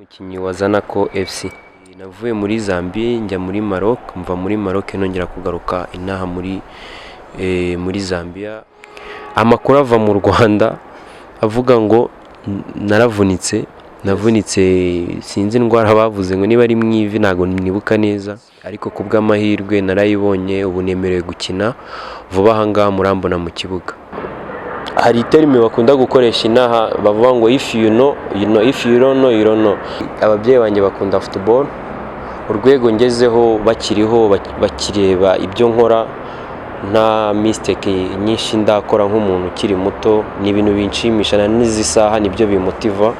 umukinnyi wa Zanako FC. Navuye muri Zambia njya muri Maroc, mva muri Maroc nongera kugaruka inaha muri Zambia. Amakuru ava mu Rwanda avuga ngo navunitse sinzi indwara bavuze ngo niba ari mwivi ntago nibuka neza, ariko kubw'amahirwe narayibonye ubu nemerewe gukina vuba aha ngaha murambona mu kibuga. Hari terime bakunda gukoresha inaha bavuga ngo if you know you know, if you don't know you don't know. Ababyeyi banjye bakunda football, urwego ngezeho bakiriho bakireba ibyo nkora nta mistake nyinshi ndakora nk'umuntu ukiri muto, ni ibintu binshimisha na n'izi saha nibyo bimutiva.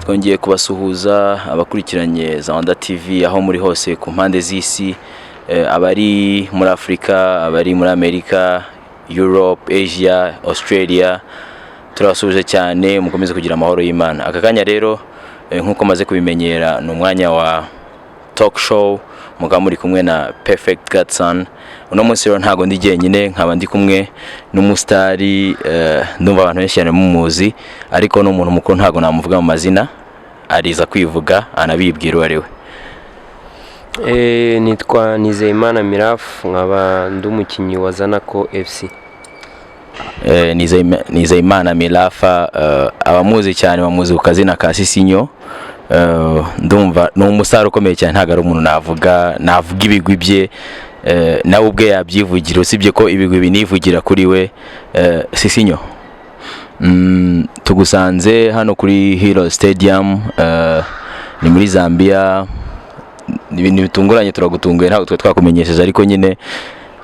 Twongeye kubasuhuza abakurikiranye za Rwanda TV aho muri hose ku mpande z'isi, abari muri Afrika, abari muri Amerika, Europe, Asia, Australia, turabasuhuje cyane, mukomeze kugira amahoro y'Imana. Aka kanya rero nkuko maze kubimenyera ni umwanya wa talk show, mukaba muri kumwe na Perfect Godson. Uno munsi rero ntago ndi jyenyine, nkaba ndi kumwe n'umusitari, ndumva abantu benshi cyane mumuzi, ariko no umuntu mukuru ntago namuvuga mu mazina, ariza kwivuga anabibwira uwo ari we. Nitwa Nizeyimana Mirafa, nkaba ndi umukinnyi wa Zanako FC. Nizeyimana Mirafa, abamuzi cyane bamuzi ku kazina ka Sisinyo. Ndumva no umusaro ukomeye cyane, ntago ari umuntu navuga ibigwi bye, nawe ubwe yabyivugira, usibye ko ibigwi binivugira kuri we. Sisinyo, tugusanze hano kuri Hero Stadium, ni muri Zambia. Ibintu bitunguranye, turagutunguye, ntabwo twe twakumenyesheje, ariko nyine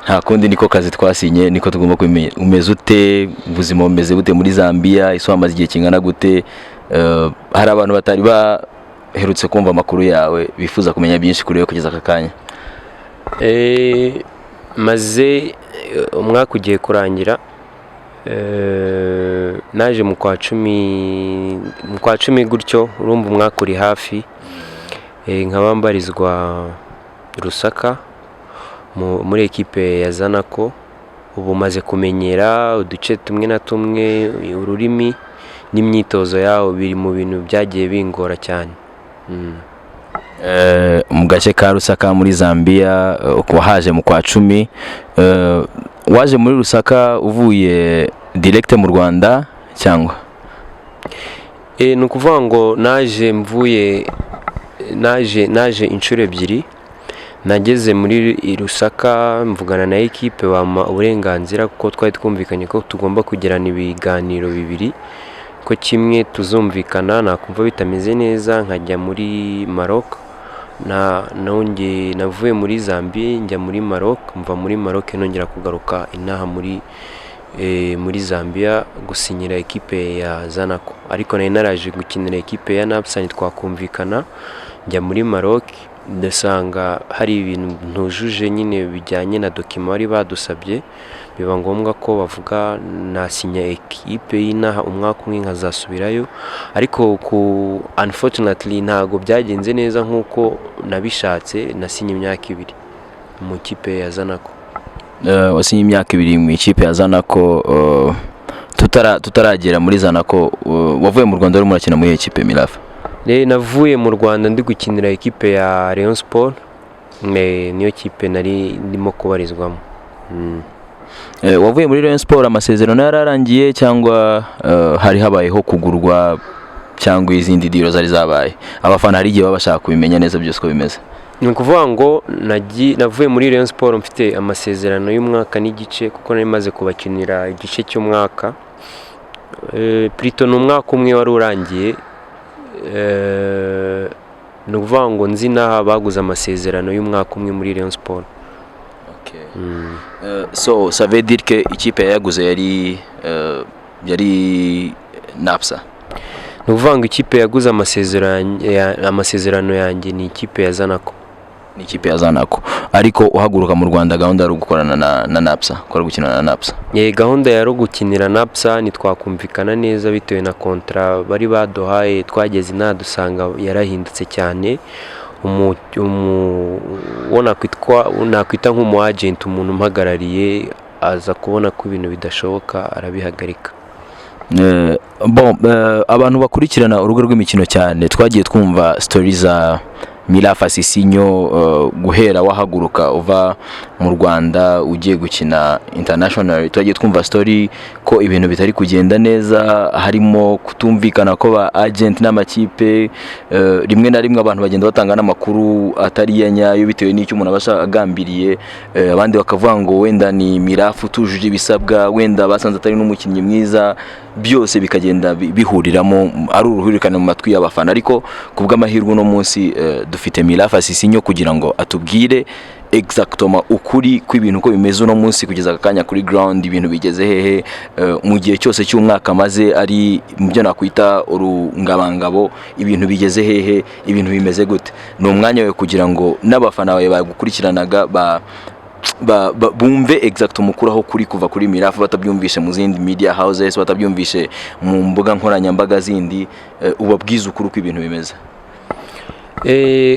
nta kundi niko kazi twasinye, niko tugomba kumenya. Umeze ute, ubuzima bumeze gute muri Zambia? Ese wamaze igihe kingana gute? Hari abantu batari baherutse kumva amakuru yawe, bifuza kumenya byinshi kuri we kugeza aka kanya. Maze umwaka ugiye kurangira, naje mu kwa cumi gutyo, urumva umwaka uri hafi. Nkaba mbarizwa Rusaka muri ekipe ya Zanako. Ubu maze kumenyera uduce tumwe na tumwe, ururimi n'imyitozo yawo biri mu bintu byagiye bingora cyane. Mu gace ka Rusaka muri Zambia, wahaje mu kwa 10. Waje muri Rusaka uvuye direct mu Rwanda cyangwa? Ni ukuvuga ngo naje inshuro ebyiri. Nageze muri Rusaka mvugana na ekipe, bama uburenganzira kuko twari twumvikanye ko tugomba kugirana ibiganiro bibiri, ko kimwe tuzumvikana nakumva bitameze neza nkajya muri Maroc. Nongeye navuye muri Zambia njya muri Maroc, mva muri Maroc nongera kugaruka inaha muri Zambia gusinyira ekipe ya Zanako, ariko nari naraje gukinira ekipe ya Napsan, twakumvikana njya muri Maroc. Ndasanga hari ibintu ntujuje nyine bijyanye na document bari badusabye, biba ngombwa ko bavuga nasinya ekipe y'inaha umwaka umwe nkazasubirayo, ariko unfortunately ntago byagenze neza nkuko nabishatse. Nasinye imyaka 2 mu kipe ya Zanako. Wasinye imyaka 2 mu ikipe ya Zanako. Tutaragera muri Zanako, wavuye mu Rwanda uri murakina muri ekipe Mirafa? Navuye mu Rwanda ndi gukinira ekipe ya Rayon Sport, niyo kipe nari ndimo kubarizwamo. Wavuye muri Rayon Sport, amasezerano yararangiye cyangwa hari habayeho kugurwa cyangwa izindi diro zari zabaye? Abafana hari igihe babashaka kubimenya neza byose ko bimeze. Ni ukuvuga ngo navuye muri Rayon Sport mfite amasezerano y'umwaka n'igice, kuko nari maze kubakinira igice cy'umwaka. Plutôt ni umwaka umwe wari urangiye. Ni ukuvuga ngo nzi n'aha baguze amasezerano y'umwaka umwe muri Rayon Sport. So ça veut dire que ikipe yaguze yari yari napsa. ni ukuvuga ngo ikipe yaguze amasezerano yanjye ni ikipe ya Zanako. Ni ikipe ya Zanako, ariko uhaguruka mu Rwanda gahunda ari gukorana na napsa, kwari gukina na napsa. Gahunda yari gukinira napsa, ntitwakumvikana neza bitewe na kontra bari baduhaye, twageze dusanga yarahindutse cyane. nakwita nk'umu agent, umuntu umpagarariye aza kubona ko ibintu bidashoboka arabihagarika. Abantu bakurikirana urugo rw'imikino cyane twagiye twumva stories za Mirafa Sisinyo, guhera wahaguruka uva mu Rwanda ugiye gukina international. Twagiye twumva story ko ibintu bitari kugenda neza, harimo kutumvikana ko ba agent n'amakipe, rimwe na rimwe abantu bagenda batanga n'amakuru atari ya nyayo bitewe n'icyo umuntu abasha agambiriye, abandi bakavuga ngo wenda ni Mirafa utujuje ibisabwa, wenda basanze atari n'umukinnyi mwiza, byose bikagenda bihuriramo ari uruhurikane mu matwi y'abafana. Ariko kubw'amahirwe no munsi dufite Mirafa Sisinyo kugira ngo atubwire exactement ukuri kw'ibintu uko bimeze uno munsi kugeza akanya kuri ground, ibintu bigeze hehe mu gihe cyose cy'umwaka maze ari mu byo nakwita urungabangabo, ibintu bigeze hehe, ibintu bimeze gute. Ni umwanya we kugira ngo n'abafana bawe bagukurikiranaga bumve exactement mukuraho kuri kuva kuri Mirafa, batabyumvishe mu zindi media houses, batabyumvishe mu mbuga nkoranyambaga zindi, ubabwiza ukuri uko ibintu bimeze.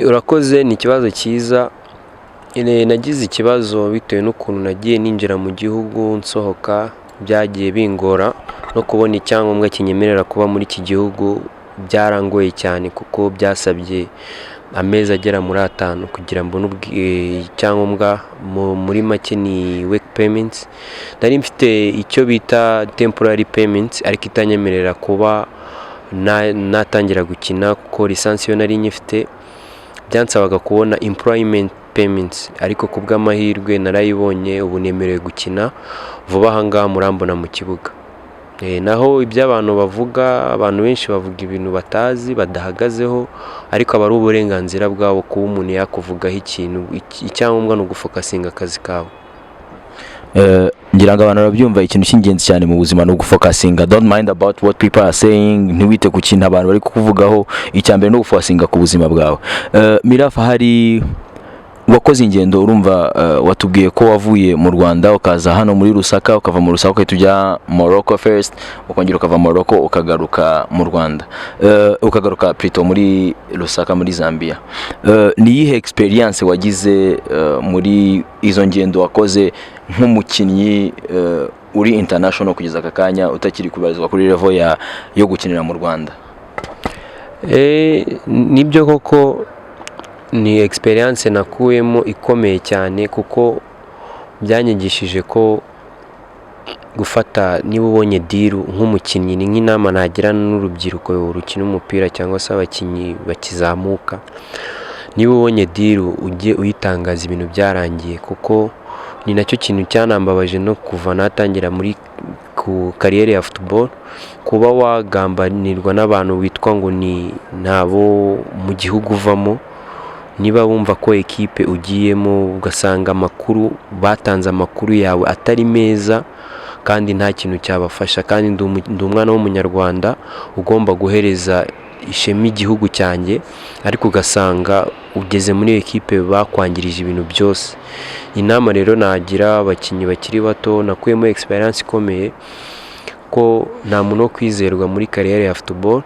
Urakoze, ni ikibazo cyiza. Nagize ikibazo bitewe n'ukuntu nagiye ninjira mu gihugu nsohoka, byagiye bingora no kubona icyangombwa kinyemerera kuba muri iki gihugu byarangoye cyane, kuko byasabye amezi agera muri 5 kugira mbone icyangombwa. Muri make ni work payments. Nari mfite icyo bita temporary payments ariko itanyemerera kuba natangira gukina, kuko lisansi yo nari nyifite byansabaga kubona employment payments, ariko kubw'amahirwe narayibonye, ubu nemerewe gukina vuba ahangaha murambona mu kibuga. Naho iby'abantu bavuga, abantu benshi bavuga ibintu batazi badahagazeho, ariko aba ari uburenganzira bwabo kuba umuntu yakuvugaho ikintu. Icyangombwa ni ugufokasinga akazi kawe. Ngira ngo abantu babyumva, ikintu cy'ingenzi cyane mu buzima no gufokasinga. Don't mind about what people are saying, ntiwite ku kintu abantu bari kukuvugaho, icyambere no gufokasinga ku buzima bwawe. Mirafa, hari wakoze ingendo, urumva watubwiye ko wavuye mu Rwanda ukaza hano muri Lusaka, ukava mu Lusaka ukahita ujya Morocco first, ukongera ukava Morocco ukagaruka mu Rwanda, ukagaruka plutôt muri Lusaka muri Zambia. Ni iyihe experience wagize muri izo ngendo wakoze nk'umukinnyi uri international kugeza aka kanya utakiri kubarizwa kuri level yo gukinira mu Rwanda? Nibyo koko ni experience nakuyemo ikomeye cyane, kuko byanyigishije ko gufata, niba ubonye deal nk'umukinnyi, ni nk'inama nagirana n'urubyiruko rukina umupira cyangwa se abakinnyi bakizamuka. Niba ubonye deal ujye uyitangaza ibintu byarangiye, kuko ni nacyo kintu cyanambabaje no kuva natangira muri ku kariyeri ya football, kuba wagambanirwa n'abantu witwa ngo ni ntabo mu gihugu uvamo. Niba wumva ko ekipe ugiyemo ugasanga amakuru batanze amakuru yawe atari meza kandi nta kintu cyabafasha, kandi ndi umwana w'umunyarwanda ugomba guhereza ishema igihugu cyanjye, ariko ugasanga ugeze muri ekipe bakwangirije ibintu byose. Inama rero nagira abakinnyi bakiri bato, nakuyemo experience ikomeye ko nta muntu wo kwizerwa muri kariyeri ya football.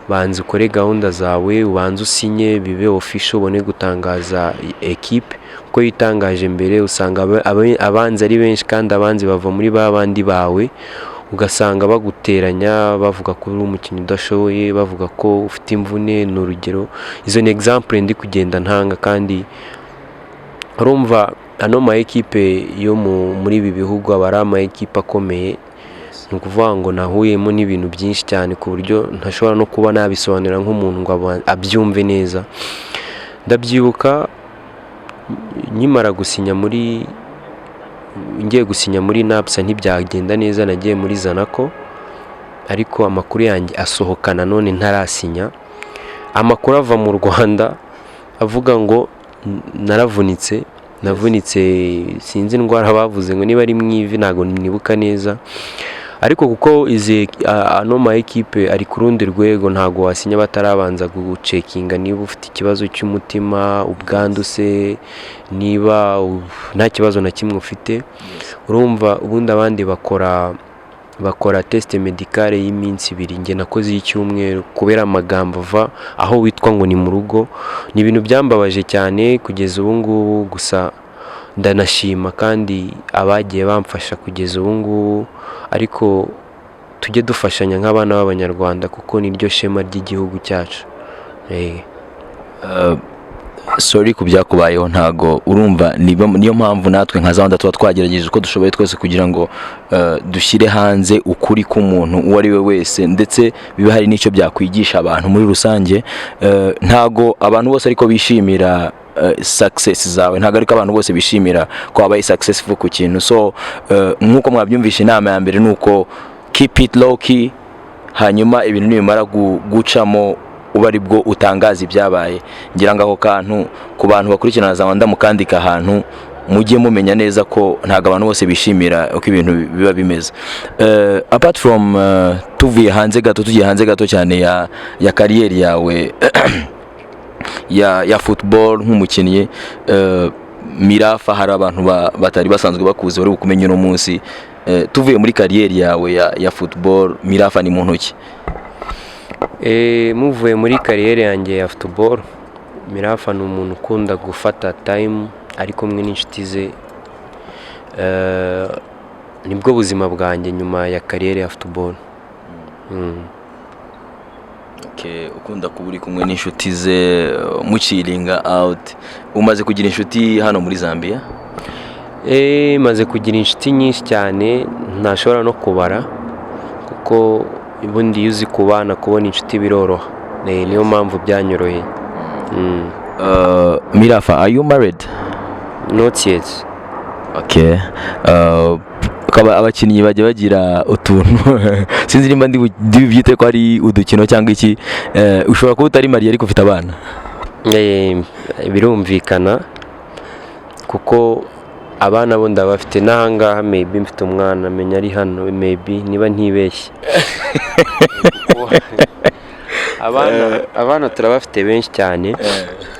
Banze ukore gahunda zawe, ubanze usinye bibe official, ubone gutangaza ekipe. Ko yitangaje mbere usanga abanzi ari benshi, kandi abanzi bava muri babandi bawe, ugasanga baguteranya bavuga ko uri umukinnyi udashoboye, bavuga ko ufite imvune. N'urugero, izo ni example ndi kugenda ntanga, kandi urumva ano ma ekipe yo muri ibi bihugu aba ari ama ekipe akomeye. Ni ukuvuga ngo nahuyemo n'ibintu byinshi cyane ku buryo ntashobora no kuba nabisobanura nk'umuntu ngo abyumve neza. Ndabyibuka nkimara ngiye gusinya muri napsa ntibyagenda neza, nagiye muri Zanako, ariko amakuru yanjye asohoka nanone ntarasinya. Amakuru ava mu Rwanda avuga ngo navunitse, sinzi indwara bavuze ngo niba ari mu ivi, ntago nibuka neza, ariko kuko ano ma ekipe ari ku rundi rwego ntago wasinya batarabanza gucekinga niba ufite ikibazo cy'umutima, ubwandu se, niba nta kibazo na kimwe ufite. Urumva ubundi abandi bakora test medicale y'iminsi 2, nge nakoze y'icyumweru kubera amagambo ava aho witwa ngo ni mu rugo. Ni ibintu byambabaje cyane kugeza ubu ngubu, gusa ndanashima kandi abagiye bamfasha kugeza ubu ngubu, ariko tujye dufashanya nk'abana b'Abanyarwanda kuko niryo shema ry'igihugu cyacu. Sorry ku byakubayeho, ntago urumva niyo mpamvu natwe nka Zawanda tuba twagerageje uko dushoboye twese kugira ngo dushyire hanze ukuri k'umuntu uwo ari we wese, ndetse biba hari n'icyo byakwigisha abantu muri rusange. Ntago abantu bose ariko bishimira success zawe, ntago ariko abantu bose bishimira ko wabaye successful ku kintu. So nk'uko mwabyumvisha, inama ya mbere nuko keep it low key, hanyuma ibintu nibimara gucamo uba ari bwo utangaza ibyabaye. Ngira ngo aho kantu ku bantu bakurikirana Zawanda mukandika ahantu mujye mumenya neza ko ntago abantu bose bishimira uko ibintu biba bimeze. Apart from tugiye hanze gato cyane ya kariyeri yawe ya football nk'umukinnyi, Mirafa, hari abantu batari basanzwe bakuze bari bukumenye uno munsi. Tuvuye muri kariyeri yawe ya football, Mirafa ni muntu ki? Muvuye muri kariyeri yanjye ya football, Mirafa ni umuntu ukunda gufata time ari kumwe n'inshuti ze. Nibwo buzima bwanjye nyuma ya kariyeri ya football. Ukunda kuba uri kumwe n'inshuti ze muciringa out. Umaze kugira inshuti hano muri Zambia? Maze kugira inshuti nyinshi cyane ntashobora no kubara, kuko ubundi iyo uzi kubana kubona inshuti biroroha. Niyo mpamvu byanyoroheye. Mirafa, are you married? Not yet. Abakinnyi bajya bagira utuntu sinzi nimba ndibyite ko ari udukino cyangwa iki. Ushobora kuba utari mariye ariko ufite abana? Birumvikana kuko abana bo ndabafite n'ahangaha. Maybe mfite umwana menya ari hano, maybe niba ntibeshye. Abana turabafite benshi cyane,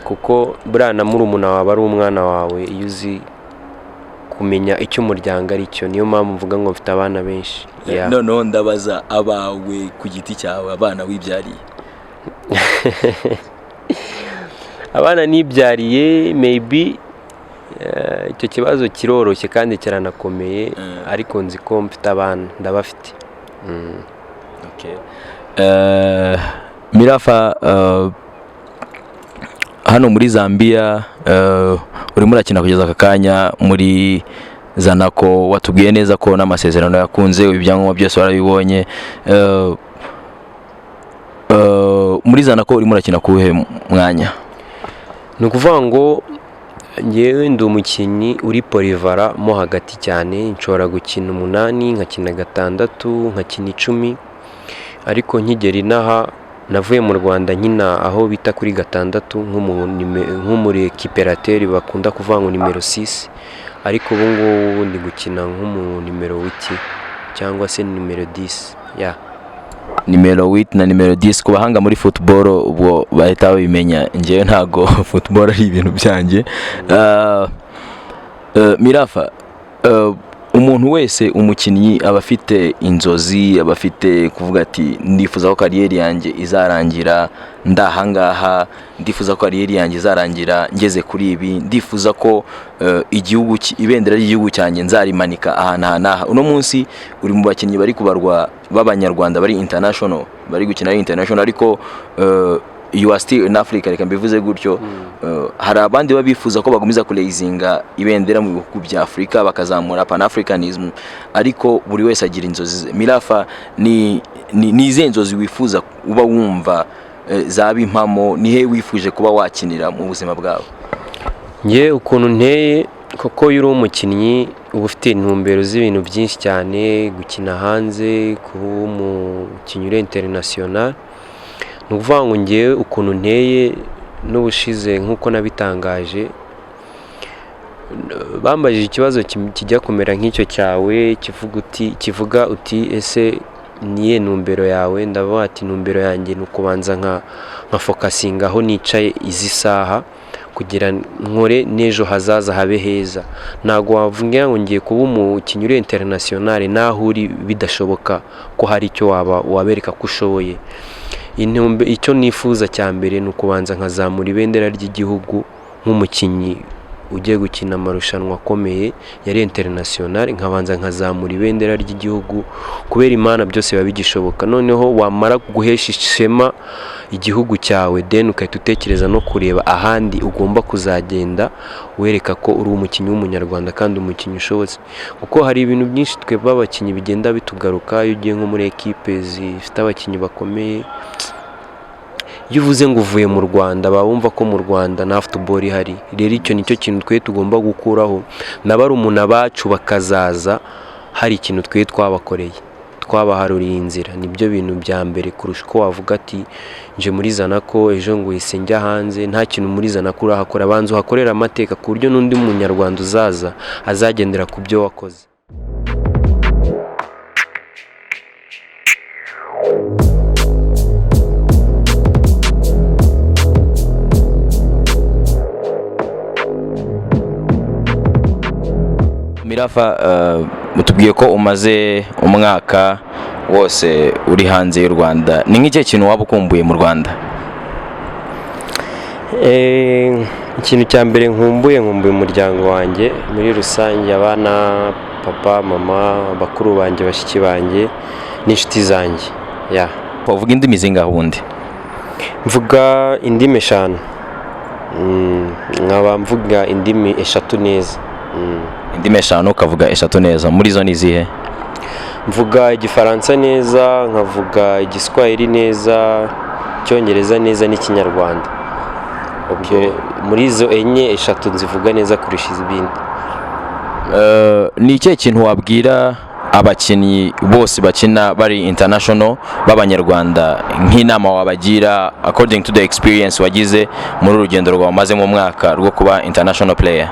kuko buriya na murumuna wawe ari umwana wawe iyo uzi kumenya icyo umuryango ari cyo. Niyo mpamvu mvuga ngo mfite abana benshi. Noneho ndabaza abawe ku giti cyawe, abana wibyariye? Abana nibyariye maybe icyo kibazo kiroroshye kandi kiranakomeye, ariko nzi ko mfite abana, ndabafite. Mirafa, hano muri Zambia urimo urakina kugeza aka kanya muri Zanako. Watubwiye neza ko n'amasezerano yakunze, ibyangombwa byose warabibonye. Muri Zanako urimo urakina kuhe mwanya? Ni ukuvuga ngo ngewe ndi umukinnyi uri polivara mo hagati cyane. Nshobora gukina 8, nkakina 6, nkakina 10, ariko nkigera inaha navuye mu Rwanda nkina aho bita kuri 6 nk'umuri ekiperateri bakunda kuvuga ngo nimero 6, ariko ubu ngubu ndi gukina nk'umu nimero 8 cyangwa se nimero 10. Nimero 8 na nimero 10 ku bahanga muri football ubwo bahita babimenya. Ngewe ntago football ari ibintu byanjye. Mirafa, umuntu wese umukinnyi aba afite inzozi, aba afite kuvuga ati ndifuza ko kariyeri yanjye izarangira ndahangaha, ndifuza ko kariyeri yanjye izarangira ngeze kuri ibi, ndifuza ko igihugu ibendera ry'igihugu cyanjye nzarimanika ahantu. Uno munsi uri mu bakinnyi bari kubarwa b'Abanyarwanda bari international, bari gukina international, ariko you are still in Africa, reka mbivuze gutyo. Hari abandi babifuza ko bagumiza kureizinga ibendera mu bihugu bya Afrika bakazamura pan-africanism, ariko buri wese agira inzozi. Mirafa, ni izihe nzozi wifuza uba wumva zaba impamo? Nihe wifuje kuba wakinira mu buzima bwawe? Nge ukuntu nteye, koko yuri umukinnyi uba ufite intumbero z'ibintu byinshi cyane, gukina hanze, kuba umukinnyi uri international. Ni ukuvuga ngo ngewe ukuntu nteye n'ubushize nk'uko nabitangaje, bambajije ikibazo kijya kumera nk'icyo cyawe kivuga uti ese niye numbero yawe, ndavuga ati numbero yanjye ni ukubanza nka fokasinga aho nicaye izi saha kugira nkore n'ejo hazaza habe heza. Ntago wavuga ngo ngiye kuba umukinnyi uri international naho uri bidashoboka ko hari icyo wabereka ko ushoboye. Icyo nifuza cya mbere ni ukubanza nkazamura ibendera ry'igihugu nk'umukinnyi ugiye gukina amarushanwa akomeye yari international, nkabanza nkazamura ibendera ry'igihugu kubera Imana byose biba bigishoboka. Noneho wamara guhesha ishema igihugu cyawe then ukahita utekereza no kureba ahandi ugomba kuzagenda wereka ko uri umukinnyi w'umunyarwanda kandi umukinnyi ushobotse, kuko hari ibintu byinshi twebwe abakinnyi bigenda bitugaruka. Iyo ugiye nko muri equipe zifite abakinnyi bakomeye, iyo uvuze ngo uvuye mu Rwanda bumva ko mu Rwanda nta football ihari. Rero icyo nicyo kintu twe tugomba gukuraho, n'abarumuna bacu bakazaza hari ikintu twe twabakoreye, twabaharuriye inzira. Nibyo bintu bya mbere kurusha uko wavuga ati nje muri Zanako ejo ngo ise njya hanze. Nta kintu muri Zanako urahakora, abanza uhakorera amateka ku buryo n'undi munyarwanda uzaza azagendera ku byo wakoze. Mirafa, mutubwiye ko umaze umwaka wose uri hanze y'u Rwanda. Ni nk'icyo kintu waba ukumbuye mu Rwanda? Ikintu cya mbere nkumbuye umuryango wanjye muri rusange, abana, papa, mama, bakuru banjye, bashiki banjye n'inshuti zanjye. Uvuga indimi zingahe ubundi? Mvuga indimi 5, nkaba mvuga indimi 3 neza. Indimi 5 ukavuga 3 neza, muri zo ni zihe? Mvuga Igifaransa neza, nkavuga Igiswahili neza, Icyongereza neza n'Ikinyarwanda. Ubwo muri izo 3 nzivuga neza kurusha izindi. Ni ikihe kintu wabwira abakinnyi bose bakina bari international b'abanyarwanda, nk'inama wabagira according to the experience wagize muri urugendo rwawe maze mu mwaka rwo kuba international player?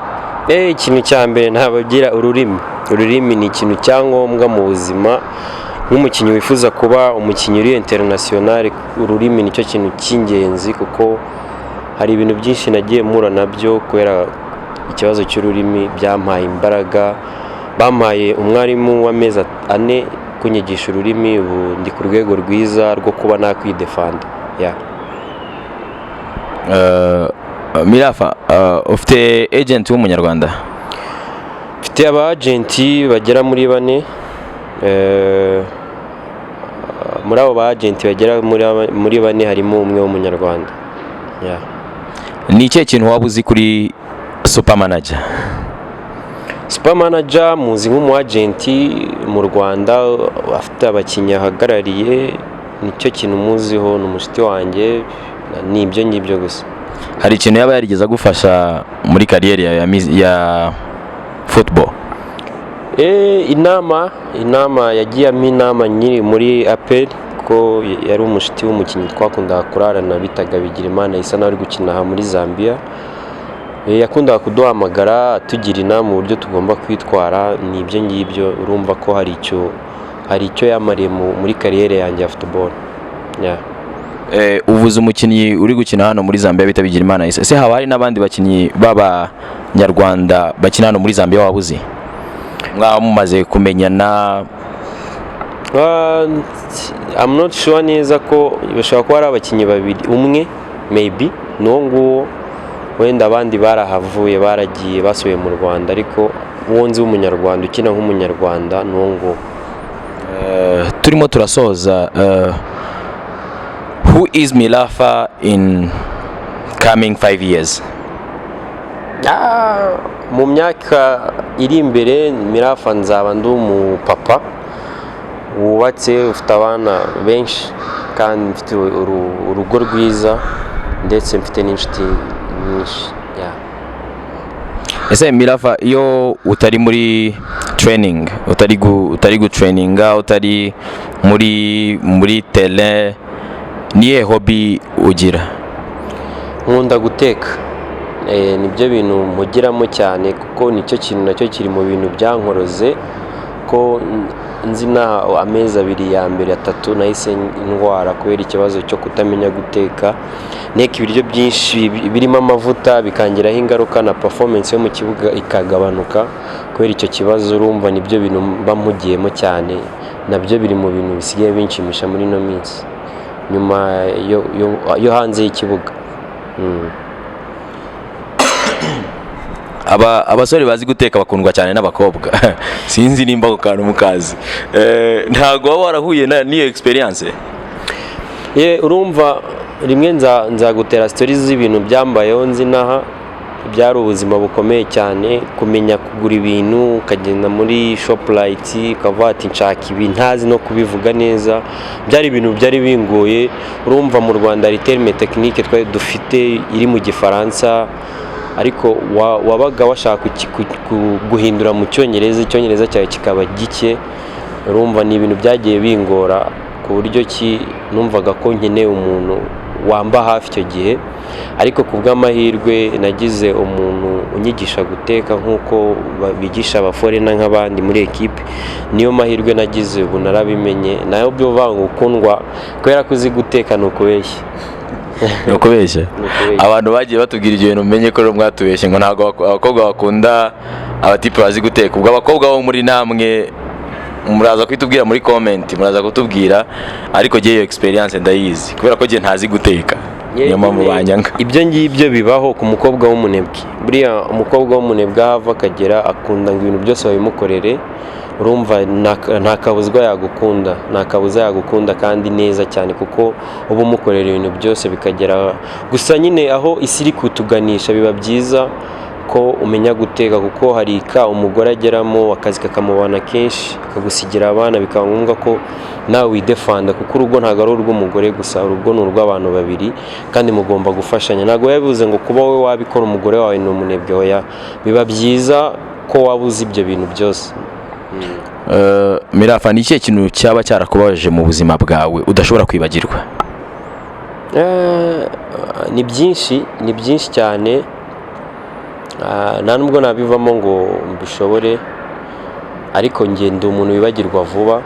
Ikintu cya mbere ntabagira ururimi ni ikintu cyangombwa mu buzima. Nk'umukinnyi wifuza kuba umukinnyi uri international, ururimi nicyo kintu cy'ingenzi, kuko hari ibintu byinshi nagiye mpura nabyo kubera ikibazo cy'ururimi. Byampaye imbaraga, bampaye umwarimu w'amezi 4 kunyigisha ururimi. Ubu ndi ku rwego rwiza rwo kuba nakwidefanda. Mirafa, ufite agent w'umunyarwanda? Mfite aba agenti bagera muri 4. Muri abo ba agenti bagera muri 4 harimo umwe w'umunyarwanda. Ni ikihe kintu waba uzi kuri super manager? Super manager muzi nk'umu agenti mu Rwanda, afite abakinnyi ahagarariye. Nicyo kintu muziho, ni umushuti wanjye, ni ibyo ngibyo gusa. Hari ikintu yaba yarigeze gufasha muri kariyeri ya football? Inama yagiye ampa inama nyiri muri APR, ko yari umushuti w'umukinnyi twakundaga kurarana bitaga Bigirimana, isa nawe ari gukina aha muri Zambia. Yakundaga kuduhamagara atugira inama uburyo tugomba kwitwara. Ni ibyo ngibyo, urumva ko hari icyo yamariye muri kariyeri yanjye ya football. Uvuze umukinnyi uri gukina hano muri Zambia bita Bigirimana, ese haba hari n'abandi bakinnyi b'abanyarwanda bakina hano muri Zambia waba uzi mwaba mumaze kumenyana? I'm not sure neza ko bashobora kuba ari abakinnyi 2, umwe maybe n'uwo nguwo, wenda abandi barahavuye baragiye basubiye mu Rwanda, ariko uwo nzi w'umunyarwanda ukina nk'umunyarwanda n'uwo nguwo. Turimo turasoza, who is Mirafa in coming 5 years? Mu myaka iri imbere Mirafa nzaba ndi umupapa wubatse, ufite abana benshi kandi mfite urugo rwiza, ndetse mfite n'inshuti nyinshi. Ese Mirafa, iyo utari muri training, utari gutraininga, utari muri tele, niye hobby ugira? Nkunda guteka. nibyo bintu mpugiramo cyane kuko nicyo kintu nacyo kiri mu bintu byankoroze ko nzi na amezi 2 ya mbere 3 nahise ndwara kubera ikibazo cyo kutamenya guteka, nteka ibiryo byinshi birimo amavuta bikangiraho ingaruka na performance yo mu kibuga ikagabanuka kubera icyo kibazo. Urumva nibyo bintu mba mpugiyemo cyane, nabyo biri mu bintu bisigaye binshimisha muri no minsi nyuma yo hanze y'ikibuga. Abasore bazi guteka bakundwa cyane n'abakobwa sinzi nimba ko kantu mukazi, ntago waba warahuye n'iyo experience? Urumva rimwe nzagutera stories z'ibintu byambayeho nzi naha, byari ubuzima bukomeye cyane, kumenya kugura ibintu ukagenda muri shoplight ukavuga ati nshaka ibi ntazi no kubivuga neza, byari ibintu byari bingoye. Urumva mu Rwanda hari terme technique twari dufite iri mu Gifaransa, ariko wabaga washaka guhindura mu Cyongereza cyawe kikaba gike. Urumva ni ibintu byagiye bingora ku buryo ki numvaga ko nkeneye umuntu wamba hafi icyo gihe, ariko ku bw'amahirwe nagize umuntu unyigisha guteka nk'uko bigisha abaforena nk'abandi muri equipe. Niyo mahirwe nagize, ubu narabimenye nayo byo vanga ukundwa kubera kuzi guteka no kubeshya. No kubeshya abantu bagiye batubwira ibyo bintu umenye ko mwatubeshye ngo ntago abakobwa bakunda abatipe bazi guteka. Ubwo abakobwa bo muri namwe muraza kwitubwira muri comment, muraza kutubwira, ariko giye iyo experience ndayizi kubera ko giye ntazi guteka, niyo mpamvu banyanga. Ibyo ngibyo bibaho ku mukobwa w'umunebwe. Buriya umukobwa w'umunebwe ava akagera akunda ngo ibintu byose babimukorere. Urumva nta kabuzwa yagukunda, nta kabuza yagukunda kandi neza cyane kuko uba umukorera ibintu byose bikagera. Gusa nyine aho isi iri kutuganisha biba byiza ko umenya guteka, kuko hari umugore ageramo akazi kakamubana kenshi akagusigira abana, bikaba ngombwa ko nawe widefanda kuko urugo ntabwo ari urw'umugore gusa, urugo ni urw'abantu babiri kandi mugomba gufashanya. Ntabwo yabivuze ngo kuba wowe wabikora umugore wawe ni umunebwe, oya, biba byiza ko wabuze ibyo bintu byose. Mirafa, ni ikihe kintu cyaba cyarakubabaje mu buzima bwawe udashobora kwibagirwa? Ni byinshi cyane, nta nubwo nabivamo ngo mbishobore, ariko ngenda umuntu wibagirwa vuba.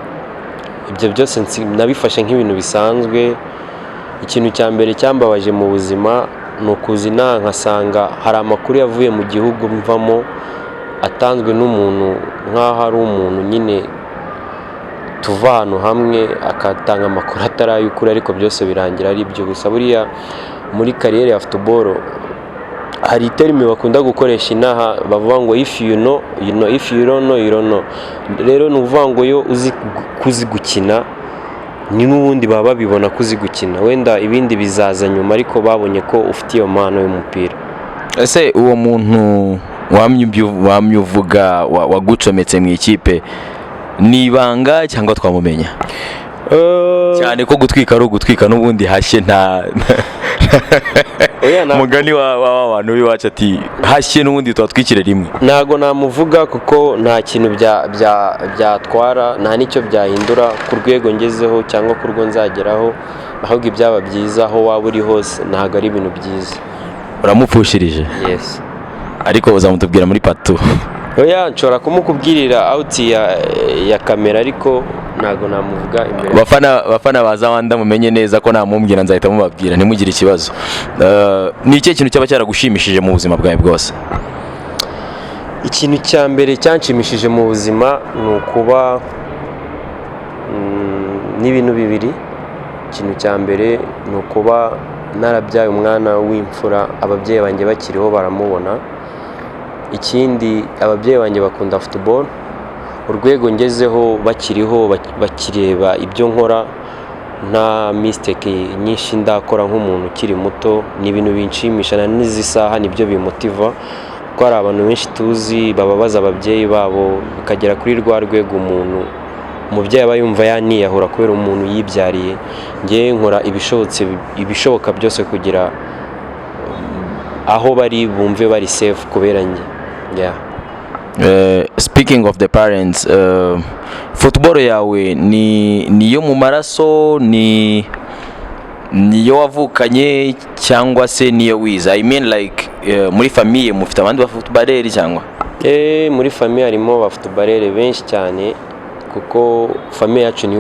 Ibyo byose nabifashe nk'ibintu bisanzwe. Ikintu cya mbere cyambabaje mu buzima ni ukuzina nkasanga hari amakuru yavuye mu gihugu mvamo atanzwe n'umuntu nk'aho ari umuntu nyine tuva ahantu hamwe akatanga amakuru atarayukura, ariko byose birangira ari byo gusa. Buriya muri kariyeri ya football hari terme bakunda gukoresha inaha bavuga ngo if you know you know, if you don't know you don't know. Rero ni uvuga ngo yo uzi kuzi gukina ni n'ubundi baba babibona kuzi gukina, wenda ibindi bizaza nyuma, ariko babonye ko ufite iyo mpano y'umupira. Ese uwo muntu wamye uvuga wagucometse mu ikipe ni ibanga cyangwa twamumenya? Cyane ko gutwika ari ugutwika n'ubundi hashye nta mugani w'abantu b'iwacu ati hashye n'ubundi twatwikire rimwe. Ntago namuvuga kuko nta kintu byatwara, nta nicyo byahindura ku rwego ngezeho cyangwa ku rwo nzageraho, ahubwo ibyaba byiza aho waba uri hose ntago ari ibintu byiza. Uramupfushirije? Yes. Ariko uzamutubwira muri patu? Oya, nshobora kumukubwirira out ya kamera, ariko ntago namuvuga imbere. Bafana baza wanda mumenye neza ko namumbwira nzahita mubabwira ntimugire ikibazo. Ni ikihe kintu cyaba cyaragushimishije mu buzima bwawe bwose? Ikintu cya mbere cyanshimishije mu buzima ni ukuba n'ibintu bibiri. Ikintu cya mbere ni ukuba narabyaye umwana w'imfura, ababyeyi banjye bakiriho baramubona. Ikindi, ababyeyi banjye bakunda football, urwego ngezeho bakiriho bakireba ibyo nkora, nta mistake nyinshi ndakora nk'umuntu ukiri muto. Ni ibintu binshimisha na n'izi saha nibyo bimutiva, kuko hari abantu benshi tuzi bababaza ababyeyi babo bikagera kuri rwa rwego umubyeyi aba yumva yaniyahura kubera umuntu yibyariye. Ngewe nkora ibishoboka byose kugira aho bari bumve bari safe kubera njye. Speaking of the parents, football yawe niyo mu maraso, niyo wavukanye cyangwa se niyo wize? I mean like muri famille mufite abandi bafutubareri cyangwa? Muri famille harimo bafutubareri benshi cyane kuko famille yacu ni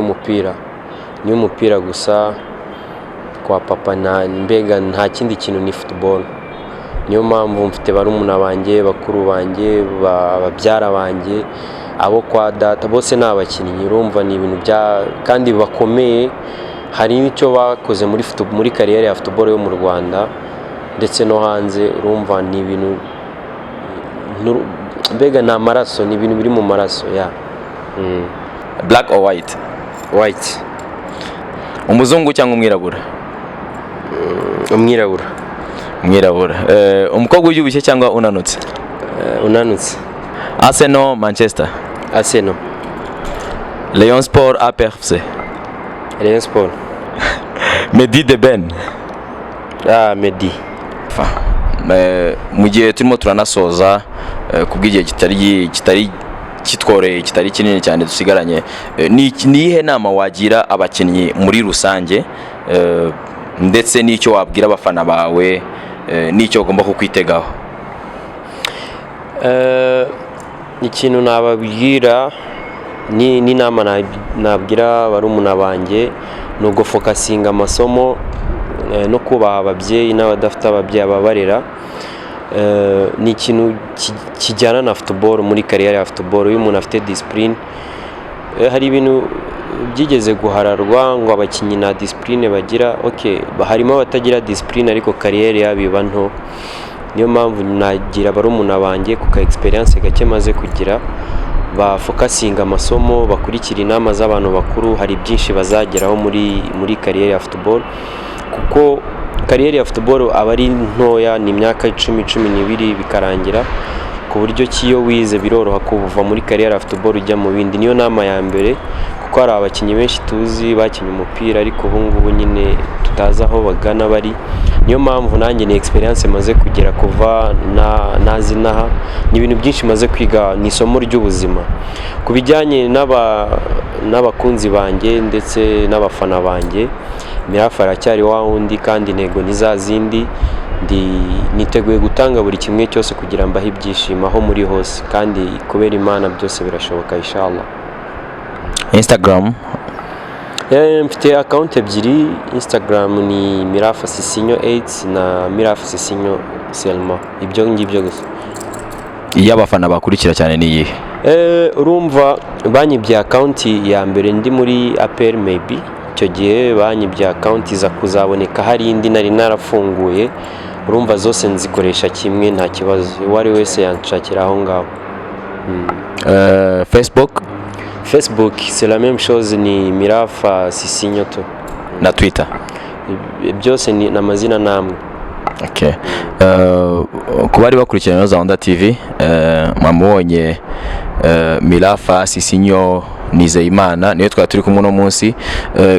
umupira gusa. Kwa papa mbega nta kindi kintu ni football. Niyo mpamvu mfite barumuna banjye, bakuru banjye, babyara banjye, abo kwa data bose n'abakinnyi. Urumva ni ibintu kandi bakomeye. Hari n'icyo bakoze muri kariyeri ya football yo mu Rwanda ndetse no hanze. Urumva ni ibintu mbega ni amaraso, ni ibintu biri mu maraso ya. Black or white? White. Umuzungu cyangwa umwirabura? Umwirabura. Umukobwa ubyibushye cyangwa unanutse? Unanutse. Arsenal, Manchester? Arsenal. Rayon Sport, APRFC? Rayon Sport. Medi de Ben? Medi. Mu gihe turimo turanasoza kubw'igihe kitari kitworeye, kitari kinini cyane dusigaranye, ni ihe nama wagira abakinnyi muri rusange, ndetse n'icyo wabwira abafana bawe, n'icyo ugomba kukwitegaho? Ikintu nababwira ni nama nabwira barumuna banjye ni ugufokasinga amasomo no kubaha ababyeyi n'abadafite ababyeyi ababarera. Ni ikintu kijyana na football. Muri kariyeri ya football iyo umuntu afite discipline, hari ibintu byigeze guhararwa ngo abakinnyi na discipline bagira. Harimo abatagira discipline ariko kariyeri yabo iba nto. Niyo mpamvu nagira barumuna banjye kuka experience gake maze kugira, bafokasinga amasomo, bakurikira inama z'abantu bakuru. Hari byinshi bazageraho muri kariyeri ya football kuko kariyeri ya football aba ari ntoya, ni imyaka 10-12 bikarangira, ku buryo kiyo wize biroroha kuva muri kariyeri ya football ujya mu bindi. Niyo nama ya mbere kuko hari abakinnyi benshi tuzi bakinnye umupira ariko ubu ngubu nyine tutazi aho bagana bari. Niyo mpamvu nanjye ni experience maze kugira kuva nazinaha, ni ibintu byinshi maze kwiga, ni isomo ry'ubuzima. Ku bijyanye n'abakunzi banjye ndetse n'abafana banjye, Mirafa aracyari wa wundi kandi intego ni za zindi. Niteguye gutanga buri kimwe cyose kugira mbahe ibyishimo aho muri hose, kandi kubera Imana byose birashoboka inshallah. Instagram? Mfite account ebyiri. Instagram ni Mirafa Sisinyo 8 na Mirafa Sisinyo Selma. Ibyo ngibyo gusa. Iyo abafana bakurikira cyane ni iyihe? Urumva banyibye account ya mbere ndi muri APR maybe. Icyo gihe banyibye account iza kuzaboneka hari indi nari narafunguye. Urumva zose nzikoresha kimwe nta kibazo. Uwari wese yanshakira aho ngaho. Facebook c'est la même chose, ni Mirafa Sisinyo to. Na Twitter? Byose ni amazina namwe. Ku bari bakurikirana za Rwanda TV, mwamubonye Mirafa Sisinyo Nizeyimana, niyo twari turi kumwe no munsi.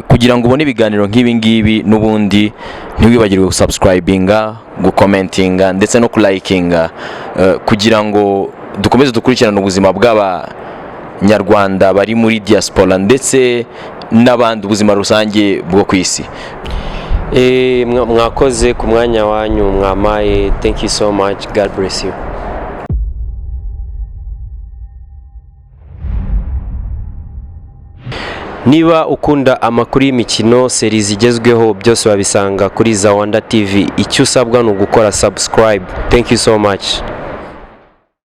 Kugira ngo ubone ibiganiro nk'ibi ngibi n'ubundi, ntiwibagirwe gusubscribinga, gukomentinga ndetse no kulikinga, kugira ngo dukomeze dukurikirana ubuzima bw'Abanyarwanda bari muri diaspora ndetse n'abandi, ubuzima rusange bwo ku isi. Mwakoze ku mwanya wanyu mwamaye. Thank you so much. God bless you. Niba ukunda amakuru y'imikino, series zigezweho, byose wabisanga kuri za Rwanda TV. Icyo usabwa ni ugukora subscribe. Thank you so much.